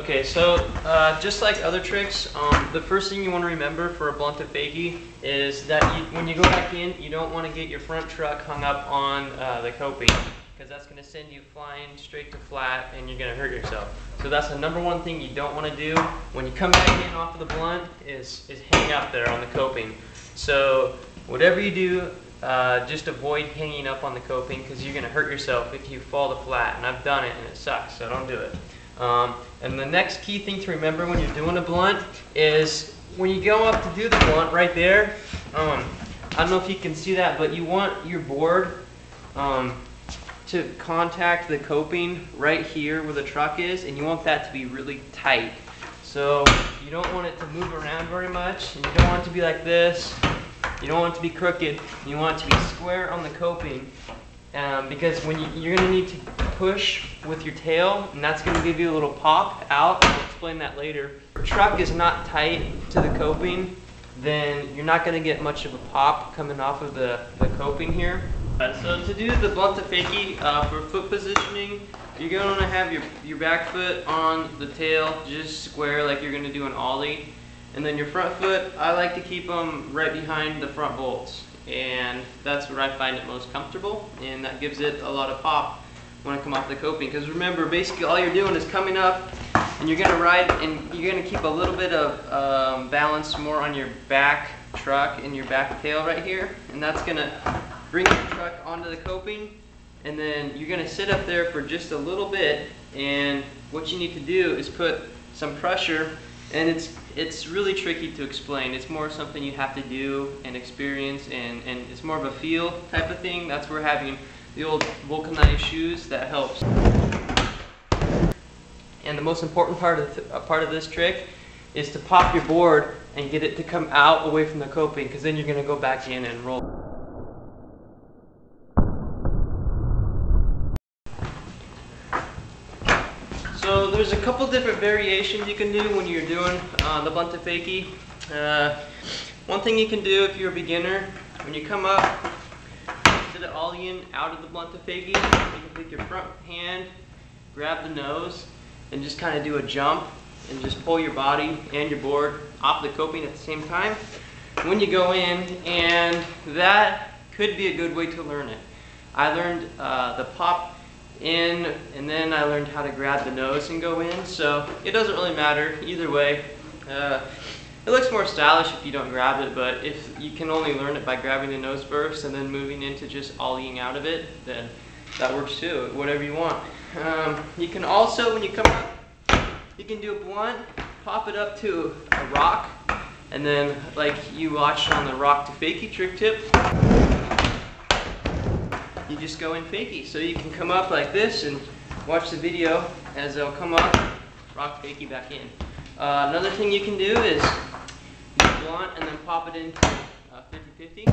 Okay, so just like other tricks, the first thing you want to remember for a blunt to fakie is that when you go back in, you don't want to get your front truck hung up on the coping, because that's going to send you flying straight to flat and you're going to hurt yourself. So that's the number one thing you don't want to do when you come back in off of the blunt is hang up there on the coping. So whatever you do, just avoid hanging up on the coping, because you're going to hurt yourself if you fall to flat, and I've done it and it sucks, so don't do it. And the next key thing to remember when you're doing a blunt is when you go up to do the blunt right there, I don't know if you can see that, but you want your board to contact the coping right here where the truck is, and you want that to be really tight. So you don't want it to move around very much, and you don't want it to be like this. You don't want it to be crooked. You want it to be square on the coping, because when you're going to need to push with your tail, and that's going to give you a little pop out. I'll explain that later. If your truck is not tight to the coping, then you're not going to get much of a pop coming off of the coping here. So to do the blunt to fakie, for foot positioning, you're going to have your back foot on the tail just square like you're going to do an ollie. And then your front foot, I like to keep them right behind the front bolts. And that's where I find it most comfortable, and that gives it a lot of pop when I come off the coping. Because remember, basically all you're doing is coming up, and you're going to ride, and you're going to keep a little bit of balance more on your back truck and your back tail right here, and that's going to bring the truck onto the coping. And then you're going to sit up there for just a little bit, and what you need to do is put some pressure, and it's really tricky to explain. It's more something you have to do and experience, and it's more of a feel type of thing. That's where having the old vulcanized shoes, that helps. And the most important part of this trick is to pop your board and get it to come out away from the coping, because then you're going to go back in and roll. So there's a couple different variations you can do when you're doing the blunt to fakie. One thing you can do if you're a beginner, when you come up, instead of ollieing out of the blunt to fakie, you can take your front hand, grab the nose, and just kind of do a jump, and just pull your body and your board off the coping at the same time when you go in, and that could be a good way to learn it. I learned the pop in, and then I learned how to grab the nose and go in, so it doesn't really matter either way. It looks more stylish if you don't grab it, but if you can only learn it by grabbing the nose first and then moving into just ollieing out of it, then that works too, whatever you want. You can also, when you come up, you can do a blunt, pop it up to a rock, and then like you watched on the rock to fakie trick tip, you just go in fakie. So you can come up like this and watch the video as they'll come up, rock fakie back in. Another thing you can do is use blunt and then pop it into 50-50.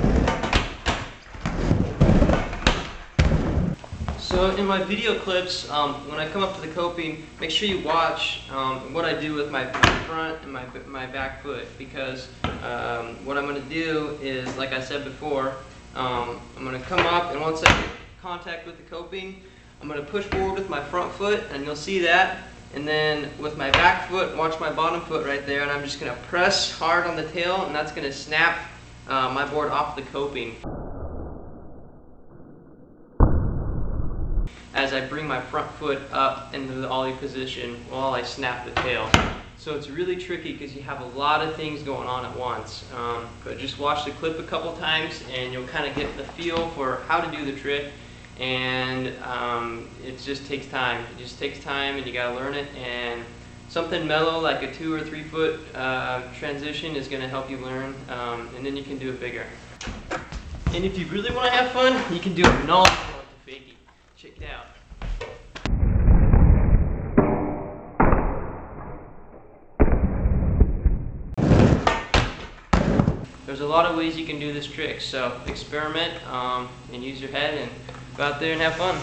So in my video clips, when I come up to the coping, make sure you watch what I do with my front and my back foot, because what I'm going to do is, like I said before, I'm going to come up, and once I get contact with the coping, I'm going to push forward with my front foot, and you'll see that. And then with my back foot, watch my bottom foot right there, and I'm just going to press hard on the tail, and that's going to snap my board off the coping as I bring my front foot up into the ollie position while I snap the tail. So it's really tricky because you have a lot of things going on at once. But just watch the clip a couple times and you'll kind of get the feel for how to do the trick. And it just takes time. It just takes time, and you got to learn it. And something mellow like a 2 or 3 foot transition is going to help you learn, and then you can do it bigger. And if you really want to have fun, you can do a null blunt to fakie. Check it out. There's a lot of ways you can do this trick, so experiment and use your head and go out there and have fun.